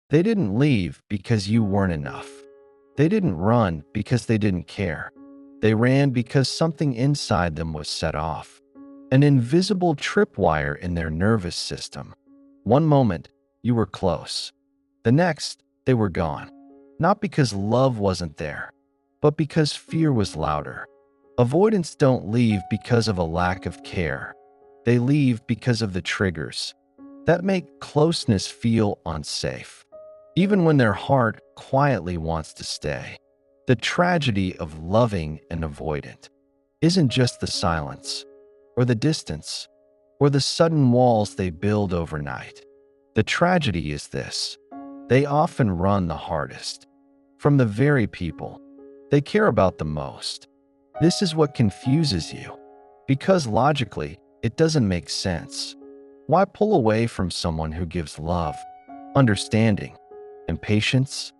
They didn't leave because you weren't enough. They didn't run because they didn't care. They ran because something inside them was set off. An invisible tripwire in their nervous system. One moment, you were close. The next, they were gone. Not because love wasn't there, but because fear was louder. Avoidants don't leave because of a lack of care. They leave because of the triggers that make closeness feel unsafe, even when their heart quietly wants to stay. The tragedy of loving an avoidant isn't just the silence, or the distance, or the sudden walls they build overnight. The tragedy is this: they often run the hardest from the very people they care about the most. This is what confuses you, because logically, it doesn't make sense. Why pull away from someone who gives love, understanding, and patience?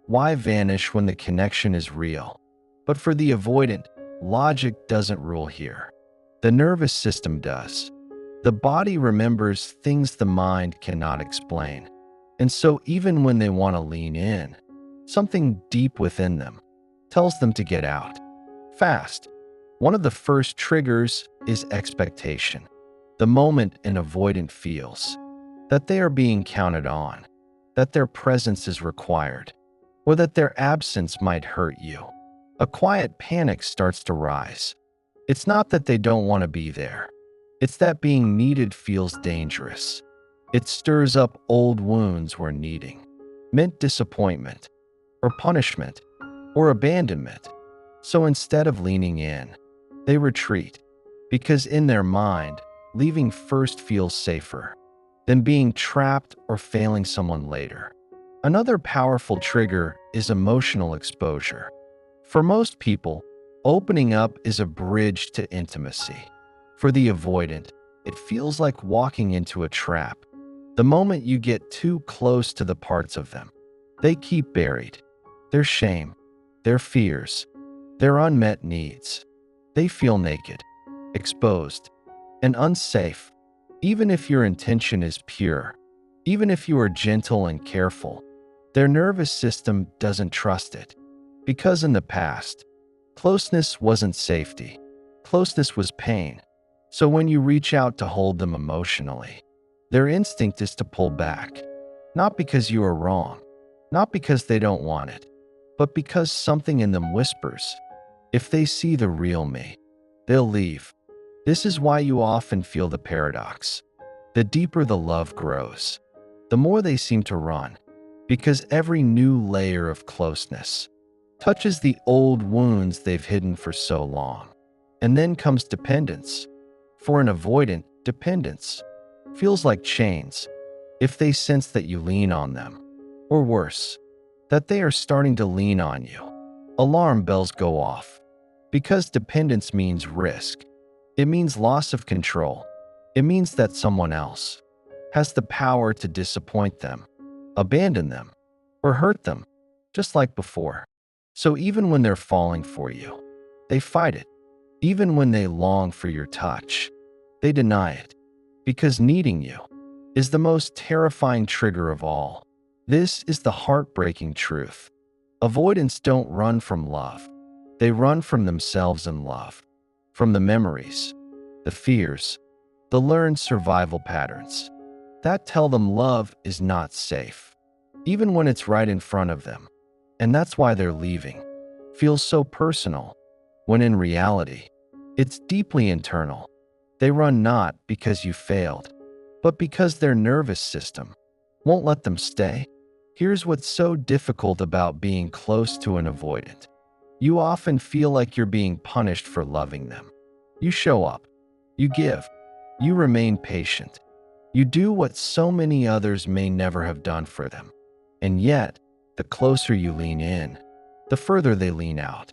Why vanish when the connection is real? But for the avoidant, logic doesn't rule here. The nervous system does. The body remembers things the mind cannot explain. And so even when they want to lean in, something deep within them tells them to get out fast. One of the first triggers is expectation. The moment an avoidant feels that they are being counted on, that their presence is required, or that their absence might hurt you, a quiet panic starts to rise. It's not that they don't want to be there. It's that being needed feels dangerous. It stirs up old wounds where needing meant disappointment, or punishment, or abandonment. So instead of leaning in, they retreat, because in their mind, leaving first feels safer than being trapped or failing someone later. Another powerful trigger is emotional exposure. For most people, opening up is a bridge to intimacy. For the avoidant, it feels like walking into a trap. The moment you get too close to the parts of them they keep buried, their shame, their fears, their unmet needs, they feel naked, exposed, and unsafe. Even if your intention is pure, even if you are gentle and careful, their nervous system doesn't trust it. Because in the past, closeness wasn't safety. Closeness was pain. So when you reach out to hold them emotionally, their instinct is to pull back. Not because you are wrong, not because they don't want it, but because something in them whispers, if they see the real me, they'll leave. This is why you often feel the paradox. The deeper the love grows, the more they seem to run, because every new layer of closeness touches the old wounds they've hidden for so long. And then comes dependence. For an avoidant, dependence feels like chains. If they sense that you lean on them, or worse, that they are starting to lean on you, alarm bells go off. Because dependence means risk. It means loss of control. It means that someone else has the power to disappoint them, abandon them, or hurt them, just like before. So even when they're falling for you, they fight it. Even when they long for your touch, they deny it. Because needing you is the most terrifying trigger of all. This is the heartbreaking truth. Avoidants don't run from love. They run from themselves in love, from the memories, the fears, the learned survival patterns that tell them love is not safe, even when it's right in front of them. And that's why their leaving feels so personal, when in reality, it's deeply internal. They run not because you failed, but because their nervous system won't let them stay. Here's what's so difficult about being close to an avoidant. You often feel like you're being punished for loving them. You show up, you give, you remain patient. You do what so many others may never have done for them. And yet, the closer you lean in, the further they lean out.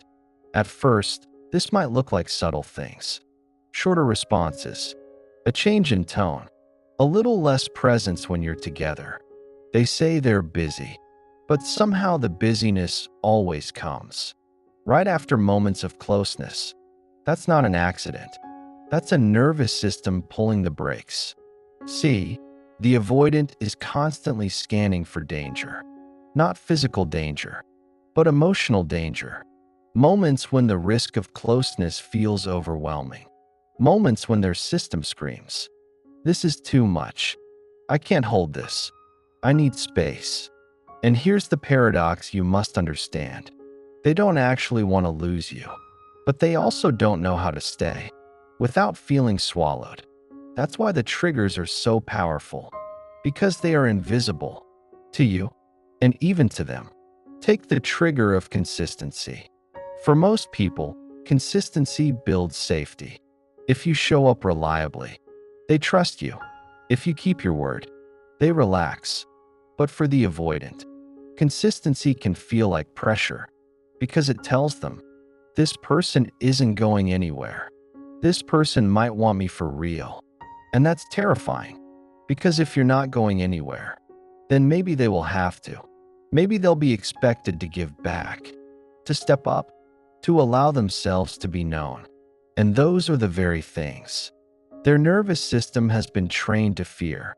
At first, this might look like subtle things. Shorter responses, a change in tone, a little less presence when you're together. They say they're busy, but somehow the busyness always comes right after moments of closeness. That's not an accident. That's a nervous system pulling the brakes. See, The avoidant is constantly scanning for danger. Not physical danger, but emotional danger. Moments when the risk of closeness feels overwhelming. Moments when their system screams, "This is too much. I can't hold this. I need space." And here's the paradox you must understand. They don't actually want to lose you, but they also don't know how to stay without feeling swallowed. That's why the triggers are so powerful, because they are invisible to you and even to them. Take the trigger of consistency. For most people, consistency builds safety. If you show up reliably, they trust you. If you keep your word, they relax. But for the avoidant, consistency can feel like pressure because it tells them, this person isn't going anywhere. This person might want me for real. And that's terrifying, because if you're not going anywhere, then maybe they will have to. Maybe they'll be expected to give back, to step up, to allow themselves to be known. And those are the very things their nervous system has been trained to fear.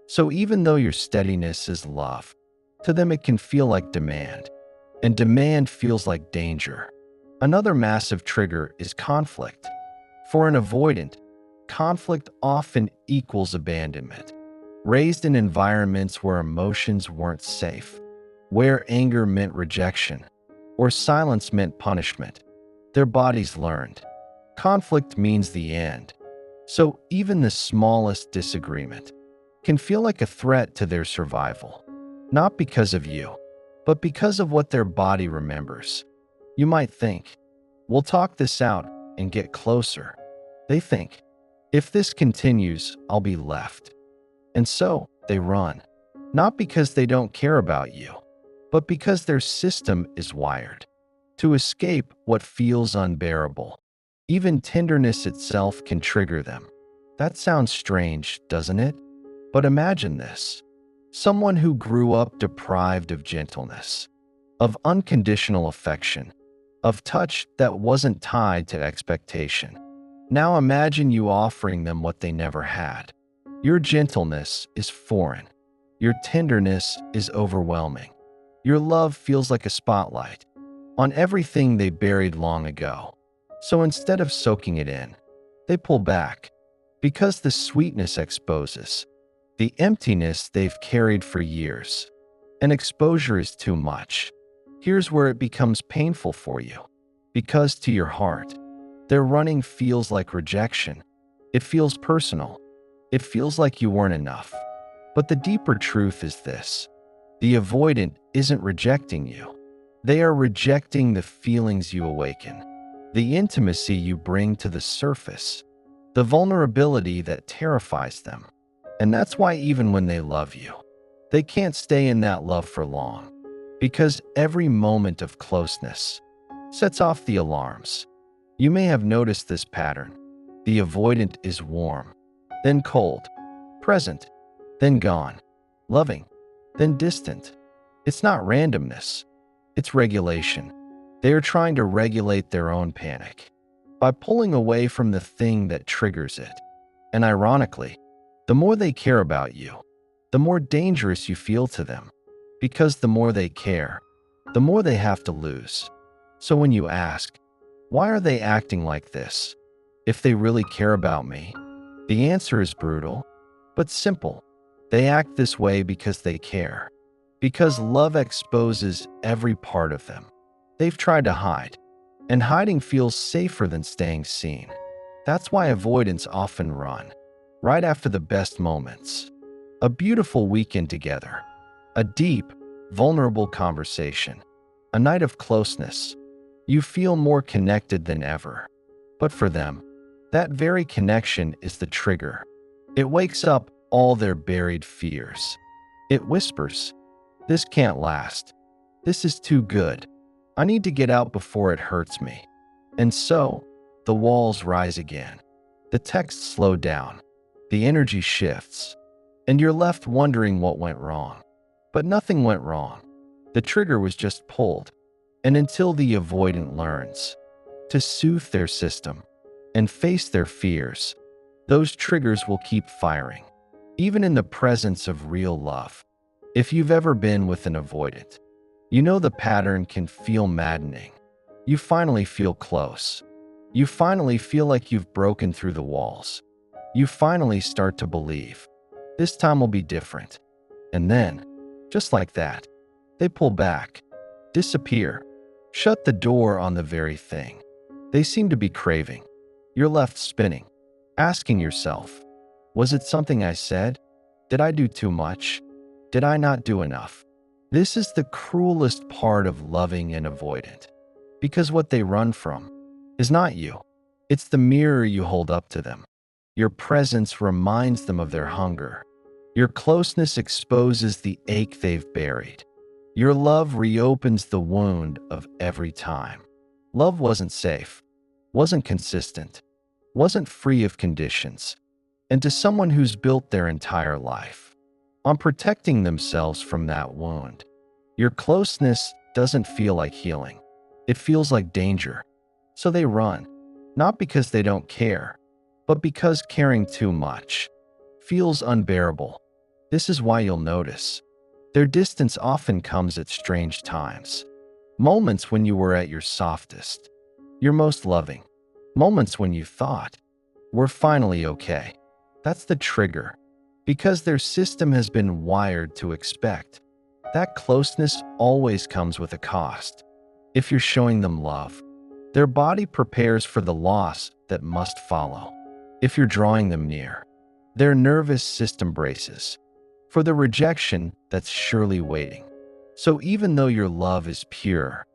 So even though your steadiness is love, to them it can feel like demand, and demand feels like danger. Another massive trigger is conflict. For an avoidant, conflict often equals abandonment. Raised in environments where emotions weren't safe, where anger meant rejection, or silence meant punishment, their bodies learned conflict means the end. So even the smallest disagreement can feel like a threat to their survival, not because of you, but because of what their body remembers. You might think, we'll talk this out and get closer. They think, if this continues, I'll be left. And so they run, not because they don't care about you, but because their system is wired to escape what feels unbearable. Even tenderness itself can trigger them. That sounds strange, doesn't it? But imagine this. Someone who grew up deprived of gentleness, of unconditional affection, of touch that wasn't tied to expectation. Now imagine you offering them what they never had. Your gentleness is foreign. Your tenderness is overwhelming. Your love feels like a spotlight on everything they buried long ago. So instead of soaking it in, they pull back because the sweetness exposes the emptiness they've carried for years. And exposure is too much. Here's where it becomes painful for you, because to your heart, their running feels like rejection. It feels personal. It feels like you weren't enough. But the deeper truth is this: the avoidant isn't rejecting you. They are rejecting the feelings you awaken, the intimacy you bring to the surface, the vulnerability that terrifies them. And that's why even when they love you, they can't stay in that love for long, because every moment of closeness sets off the alarms. You may have noticed this pattern. The avoidant is warm, then cold, present, then gone, loving, then distant. It's not randomness, it's regulation. They are trying to regulate their own panic by pulling away from the thing that triggers it. And ironically, the more they care about you, the more dangerous you feel to them, because the more they care, the more they have to lose. So when you ask, why are they acting like this? If they really care about me, the answer is brutal, but simple. They act this way because they care, because love exposes every part of them they've tried to hide, and hiding feels safer than staying seen. That's why avoidants often run right after the best moments. A beautiful weekend together, a deep, vulnerable conversation, a night of closeness. You feel more connected than ever. But for them, that very connection is the trigger. It wakes up all their buried fears. It whispers, "This can't last. This is too good. I need to get out before it hurts me." And so, the walls rise again. The texts slow down. The energy shifts. And you're left wondering what went wrong. But nothing went wrong. The trigger was just pulled. And until the avoidant learns to soothe their system and face their fears, those triggers will keep firing. even in the presence of real love. If you've ever been with an avoidant, you know the pattern can feel maddening. You finally feel close. You finally feel like you've broken through the walls. You finally start to believe, this time will be different. And then, just like that, they pull back, disappear, shut the door on the very thing they seem to be craving. You're left spinning, asking yourself, was it something I said? Did I do too much? Did I not do enough? This is the cruelest part of loving an avoidant, because what they run from is not you. It's the mirror you hold up to them. Your presence reminds them of their hunger. Your closeness exposes the ache they've buried. Your love reopens the wound of every time. Love wasn't safe, wasn't consistent, wasn't free of conditions. And to someone who's built their entire life on protecting themselves from that wound, your closeness doesn't feel like healing. It feels like danger. So they run, not because they don't care, but because caring too much feels unbearable. This is why you'll notice their distance often comes at strange times. Moments when you were at your softest, your most loving. Moments when you thought, we're finally okay. That's the trigger, because their system has been wired to expect that closeness always comes with a cost. If you're showing them love, their body prepares for the loss that must follow. If you're drawing them near, their nervous system braces for the rejection that's surely waiting. So even though your love is pure,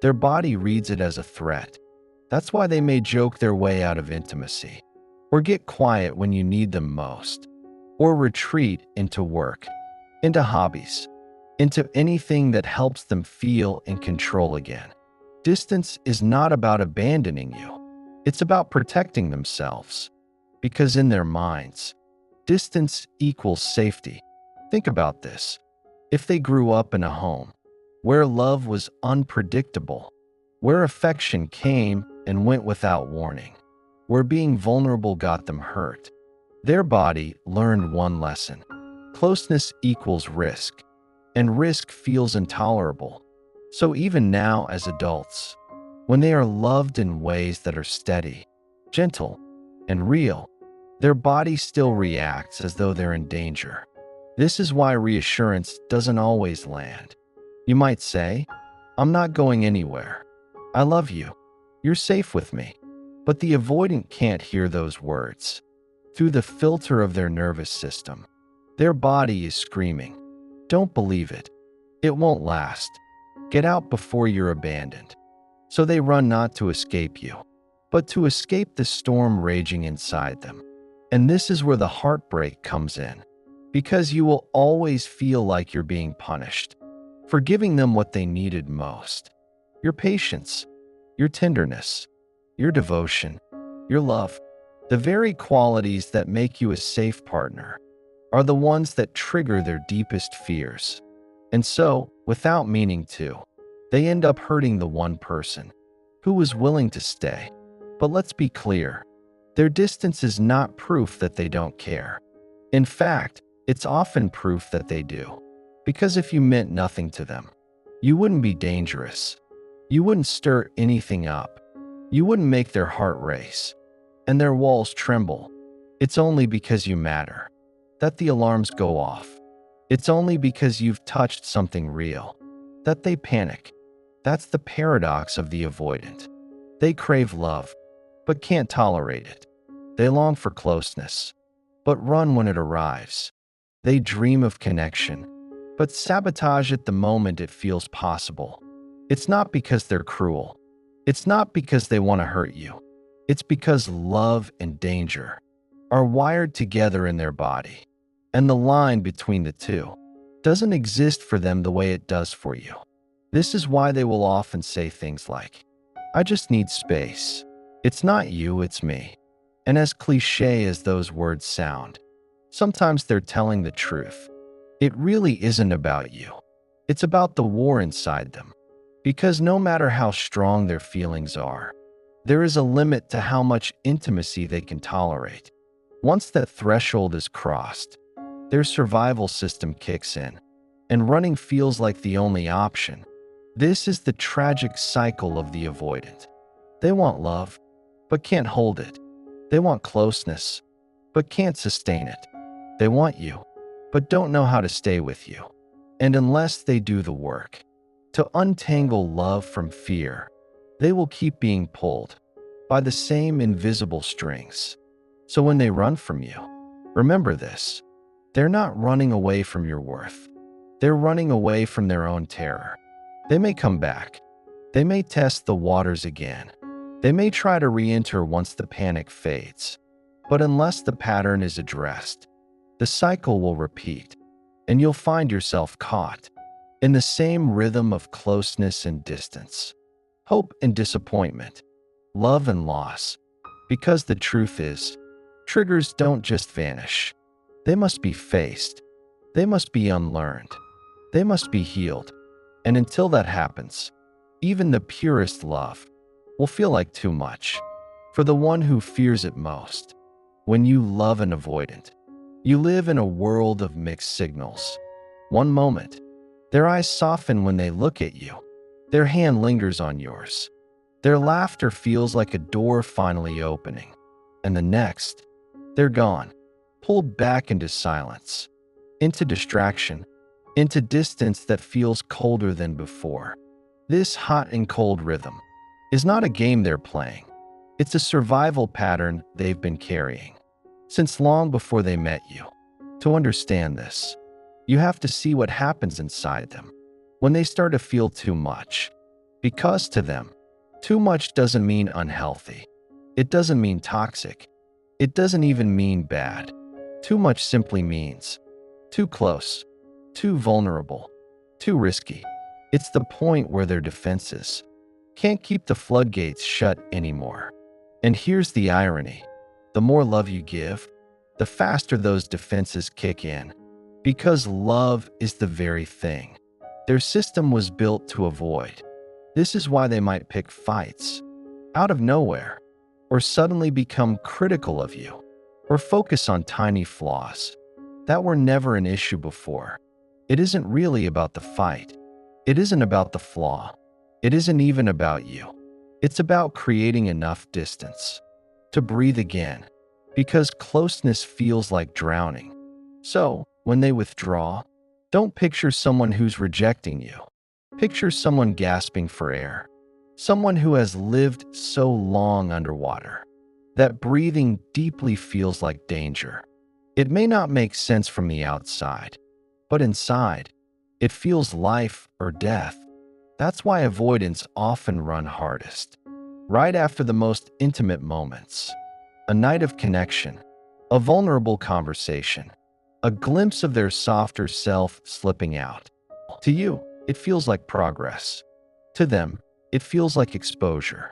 their body reads it as a threat. That's why they may joke their way out of intimacy, or get quiet when you need them most, or retreat into work, into hobbies, into anything that helps them feel in control again. Distance is not about abandoning you. It's about protecting themselves, because in their minds, distance equals safety. Think about this. If they grew up in a home where love was unpredictable, where affection came and went without warning, where being vulnerable got them hurt, their body learned one lesson. Closeness equals risk, and risk feels intolerable. So even now as adults, when they are loved in ways that are steady, gentle, and real, their body still reacts as though they're in danger. This is why reassurance doesn't always land. You might say, I'm not going anywhere. I love you. You're safe with me. But the avoidant can't hear those words. Through the filter of their nervous system, their body is screaming, don't believe it. It won't last. Get out before you're abandoned. So they run not to escape you, but to escape the storm raging inside them. And this is where the heartbreak comes in, because you will always feel like you're being punished for giving them what they needed most. Your patience, your tenderness, your devotion, your love, the very qualities that make you a safe partner, are the ones that trigger their deepest fears. And so, without meaning to, they end up hurting the one person who was willing to stay. But let's be clear, their distance is not proof that they don't care. In fact, it's often proof that they do. Because if you meant nothing to them, you wouldn't be dangerous. You wouldn't stir anything up. You wouldn't make their heart race and their walls tremble. It's only because you matter that the alarms go off. It's only because you've touched something real that they panic. That's the paradox of the avoidant. They crave love, but can't tolerate it. They long for closeness, but run when it arrives. They dream of connection, but sabotage it the moment it feels possible. It's not because they're cruel. It's not because they want to hurt you. It's because love and danger are wired together in their body, and the line between the two doesn't exist for them the way it does for you. This is why they will often say things like, I just need space. It's not you, it's me. And as cliché as those words sound, sometimes they're telling the truth. It really isn't about you. It's about the war inside them. Because no matter how strong their feelings are, there is a limit to how much intimacy they can tolerate. Once that threshold is crossed, Their survival system kicks in, and running feels like the only option. This is the tragic cycle of the avoidant. They want love, but can't hold it. They want closeness, but can't sustain it. They want you, but don't know how to stay with you. And unless they do the work to untangle love from fear, they will keep being pulled by the same invisible strings. So when they run from you, remember this: they're not running away from your worth. They're running away from their own terror. They may come back. They may test the waters again. They may try to re-enter once the panic fades. But unless the pattern is addressed, the cycle will repeat, and you'll find yourself caught in the same rhythm of closeness and distance, hope and disappointment, love and loss. Because the truth is, triggers don't just vanish. They must be faced. They must be unlearned. They must be healed. And until that happens, even the purest love will feel like too much for the one who fears it most. When you love an avoidant, you live in a world of mixed signals. One moment, their eyes soften when they look at you. Their hand lingers on yours. Their laughter feels like a door finally opening. And the next, they're gone, pulled back into silence, into distraction, into distance that feels colder than before. This hot and cold rhythm is not a game they're playing. It's a survival pattern they've been carrying since long before they met you. To understand this, you have to see what happens inside them when they start to feel too much. Because to them, too much doesn't mean unhealthy. It doesn't mean toxic. It doesn't even mean bad. Too much simply means too close, too vulnerable, too risky. It's the point where their defenses can't keep the floodgates shut anymore. And here's the irony: the more love you give, the faster those defenses kick in. Because love is the very thing their system was built to avoid. This is why they might pick fights out of nowhere, or suddenly become critical of you, or focus on tiny flaws that were never an issue before. It isn't really about the fight. It isn't about the flaw. It isn't even about you. It's about creating enough distance to breathe again, because closeness feels like drowning. So, when they withdraw, don't picture someone who's rejecting you. Picture someone gasping for air. Someone who has lived so long underwater that breathing deeply feels like danger. It may not make sense from the outside, but inside, it feels life or death. That's why avoidants often run hardest right after the most intimate moments. A night of connection, a vulnerable conversation, a glimpse of their softer self slipping out. To you, it feels like progress. To them, it feels like exposure.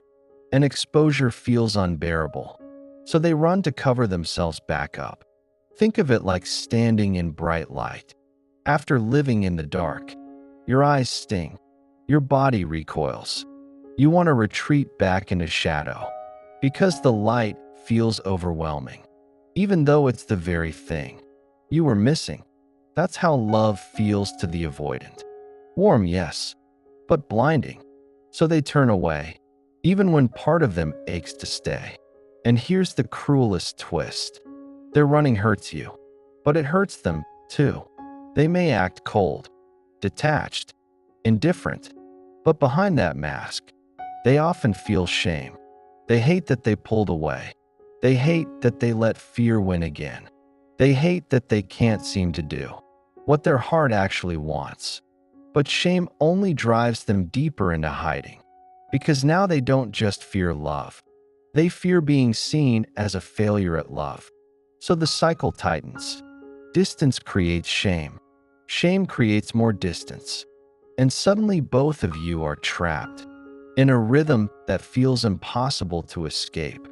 And exposure feels unbearable. So they run to cover themselves back up. Think of it like standing in bright light. After living in the dark, your eyes sting. Your body recoils. You want to retreat back into shadow because the light feels overwhelming, even though it's the very thing you were missing. That's how love feels to the avoidant. Warm, yes, but blinding. So they turn away, even when part of them aches to stay. And here's the cruelest twist. Their running hurts you, but it hurts them too. They may act cold, detached, indifferent, but behind that mask, they often feel shame. They hate that they pulled away. They hate that they let fear win again. They hate that they can't seem to do what their heart actually wants. But shame only drives them deeper into hiding, because now they don't just fear love. They fear being seen as a failure at love. So the cycle tightens. Distance creates shame. Shame creates more distance. And suddenly both of you are trapped in a rhythm that feels impossible to escape.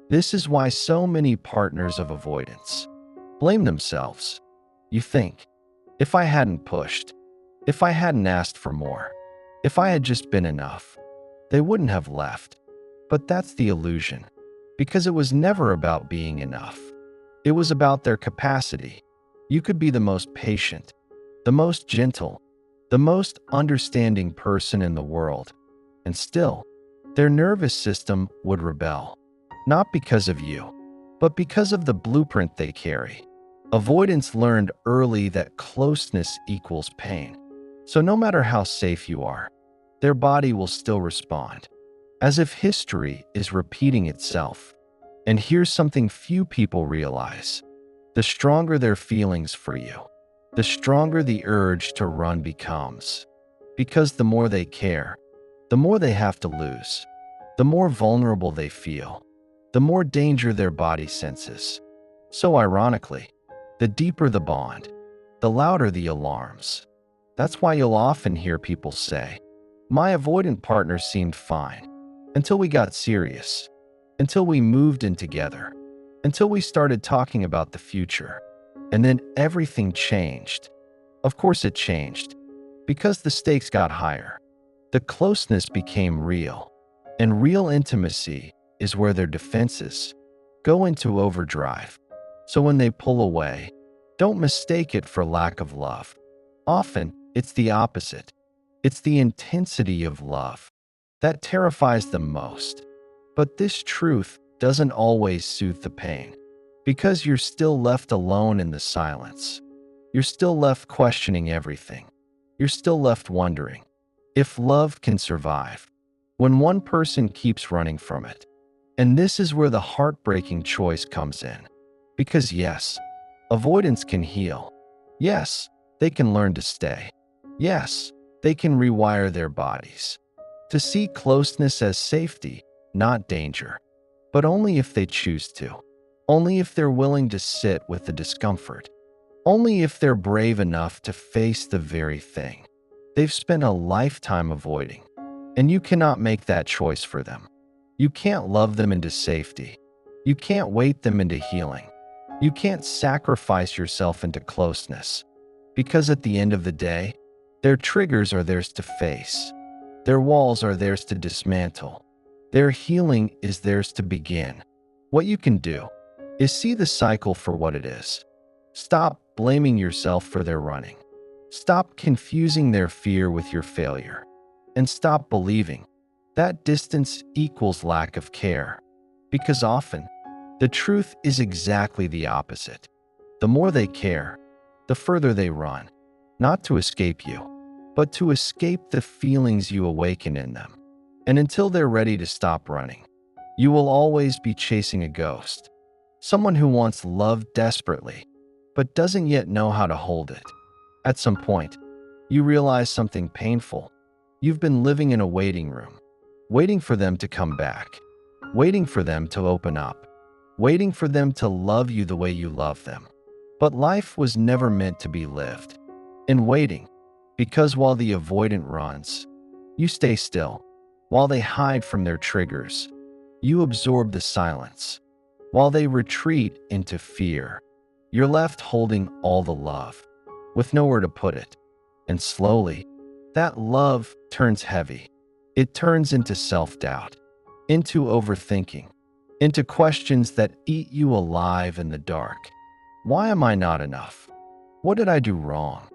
This is why so many partners of avoidance blame themselves. You think, if I hadn't pushed, if I hadn't asked for more, if I had just been enough, they wouldn't have left. But that's the illusion, because it was never about being enough. It was about their capacity. You could be the most patient, the most gentle, the most understanding person in the world, and still, their nervous system would rebel. Not because of you, but because of the blueprint they carry. Avoidance learned early that closeness equals pain. So no matter how safe you are, their body will still respond, as if history is repeating itself. And here's something few people realize. The stronger their feelings for you, the stronger the urge to run becomes. Because the more they care, the more they have to lose. The more vulnerable they feel, the more danger their body senses. So ironically, the deeper the bond, the louder the alarms. That's why you'll often hear people say, "My avoidant partner seemed fine, until we got serious, until we moved in together, until we started talking about the future, and then everything changed." Of course it changed, because the stakes got higher. The closeness became real, and real intimacy is where their defenses go into overdrive. So when they pull away, don't mistake it for lack of love. Often, it's the opposite. It's the intensity of love that terrifies them most. But this truth doesn't always soothe the pain, because you're still left alone in the silence. You're still left questioning everything. You're still left wondering if love can survive when one person keeps running from it. And this is where the heartbreaking choice comes in. Because yes, avoidance can heal. Yes, they can learn to stay. Yes, they can rewire their bodies to see closeness as safety, not danger. But only if they choose to. Only if they're willing to sit with the discomfort. Only if they're brave enough to face the very thing they've spent a lifetime avoiding. And you cannot make that choice for them. You can't love them into safety. You can't weight them into healing. You can't sacrifice yourself into closeness. Because at the end of the day, their triggers are theirs to face. Their walls are theirs to dismantle. Their healing is theirs to begin. What you can do is see the cycle for what it is. Stop blaming yourself for their running. Stop confusing their fear with your failure. And stop believing that distance equals lack of care. Because often, the truth is exactly the opposite. The more they care, the further they run. Not to escape you, but to escape the feelings you awaken in them. And until they're ready to stop running, you will always be chasing a ghost. Someone who wants love desperately, but doesn't yet know how to hold it. At some point, you realize something painful. You've been living in a waiting room, waiting for them to come back, waiting for them to open up, waiting for them to love you the way you love them. But life was never meant to be lived in waiting, because while the avoidant runs, you stay still. While they hide from their triggers, you absorb the silence. While they retreat into fear, you're left holding all the love, with nowhere to put it. And slowly, that love turns heavy. It turns into self-doubt, into overthinking, into questions that eat you alive in the dark. Why am I not enough? What did I do wrong?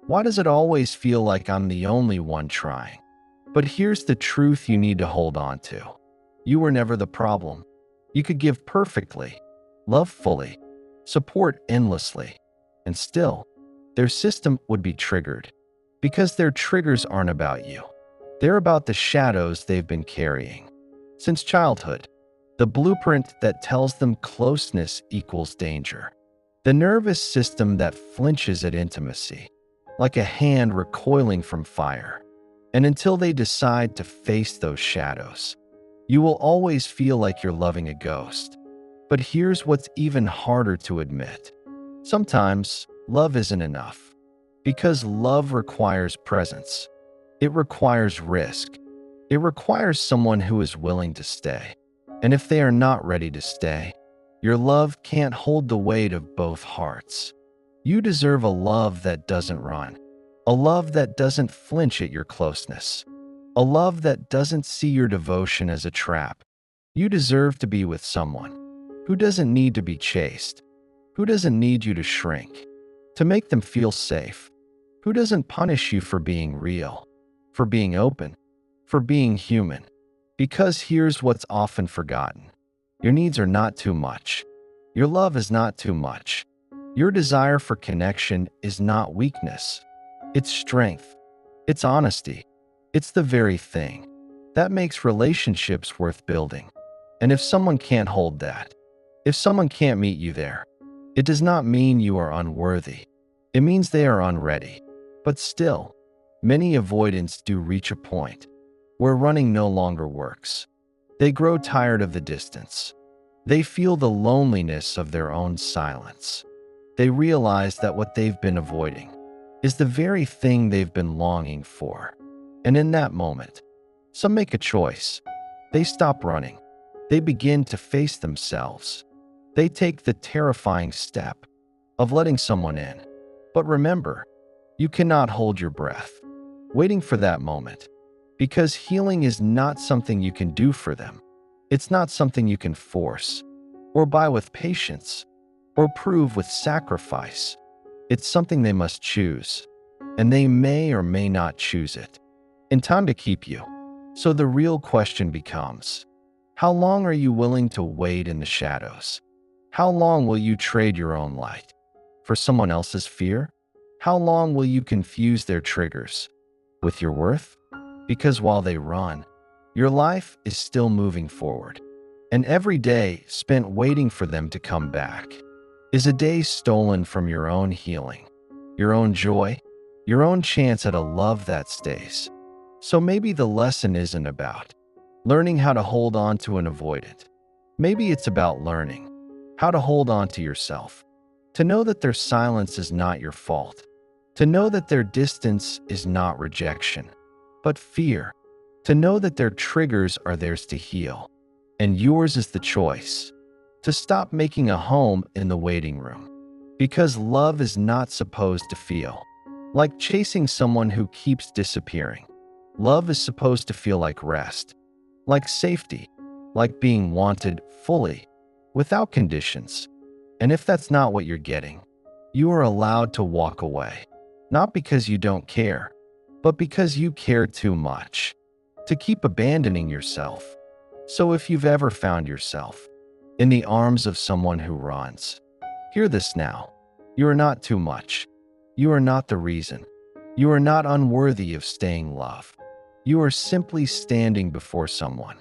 Why does it always feel like I'm the only one trying? But here's the truth you need to hold on to. You were never the problem. You could give perfectly, love fully, support endlessly, and still, their system would be triggered. Because their triggers aren't about you. They're about the shadows they've been carrying since childhood. The blueprint that tells them closeness equals danger. The nervous system that flinches at intimacy, like a hand recoiling from fire. And until they decide to face those shadows, you will always feel like you're loving a ghost. But here's what's even harder to admit. Sometimes, love isn't enough. Because love requires presence. It requires risk. It requires someone who is willing to stay. And if they are not ready to stay, your love can't hold the weight of both hearts. You deserve a love that doesn't run. A love that doesn't flinch at your closeness. A love that doesn't see your devotion as a trap. You deserve to be with someone who doesn't need to be chased, who doesn't need you to shrink, to make them feel safe. Who doesn't punish you for being real, for being open, for being human? Because here's what's often forgotten. Your needs are not too much. Your love is not too much. Your desire for connection is not weakness. It's strength. It's honesty. It's the very thing that makes relationships worth building. And if someone can't hold that, if someone can't meet you there, it does not mean you are unworthy. It means they are unready. But still, many avoidants do reach a point where running no longer works. They grow tired of the distance. They feel the loneliness of their own silence. They realize that what they've been avoiding is the very thing they've been longing for. And in that moment, some make a choice. They stop running. They begin to face themselves. They take the terrifying step of letting someone in. But remember, you cannot hold your breath, waiting for that moment, because healing is not something you can do for them. It's not something you can force, or buy with patience, or prove with sacrifice. It's something they must choose, and they may or may not choose it in time to keep you. So the real question becomes, how long are you willing to wait in the shadows? How long will you trade your own light for someone else's fear? How long will you confuse their triggers with your worth? Because while they run, your life is still moving forward. And every day spent waiting for them to come back is a day stolen from your own healing, your own joy, your own chance at a love that stays. So maybe the lesson isn't about learning how to hold on to an avoidant. Maybe it's about learning how to hold on to yourself, to know that their silence is not your fault, to know that their distance is not rejection, but fear, to know that their triggers are theirs to heal, and yours is the choice to stop making a home in the waiting room. Because love is not supposed to feel like chasing someone who keeps disappearing. Love is supposed to feel like rest, like safety, like being wanted fully, without conditions. And if that's not what you're getting, you are allowed to walk away. Not because you don't care, but because you care too much to keep abandoning yourself. So if you've ever found yourself in the arms of someone who runs, hear this now. You are not too much. You are not the reason. You are not unworthy of staying loved. You are simply standing before someone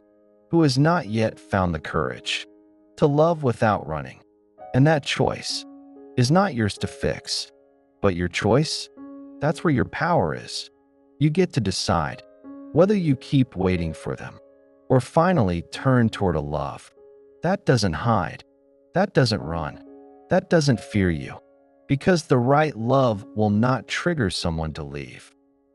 who has not yet found the courage to love without running. And that choice is not yours to fix, but your choice, that's where your power is. You get to decide whether you keep waiting for them or finally turn toward a love that doesn't hide, that doesn't run, that doesn't fear you. Because the right love will not trigger someone to leave.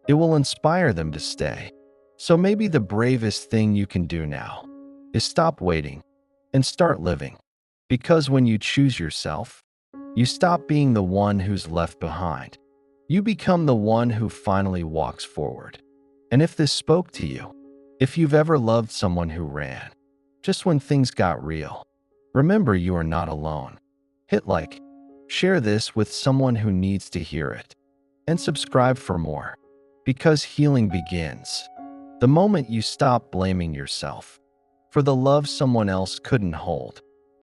It will inspire them to stay. So maybe the bravest thing you can do now is stop waiting and start living. Because when you choose yourself, you stop being the one who's left behind. You become the one who finally walks forward. And if this spoke to you, if you've ever loved someone who ran, just when things got real, remember you are not alone. Hit like, share this with someone who needs to hear it, and subscribe for more. Because healing begins the moment you stop blaming yourself for the love someone else couldn't hold.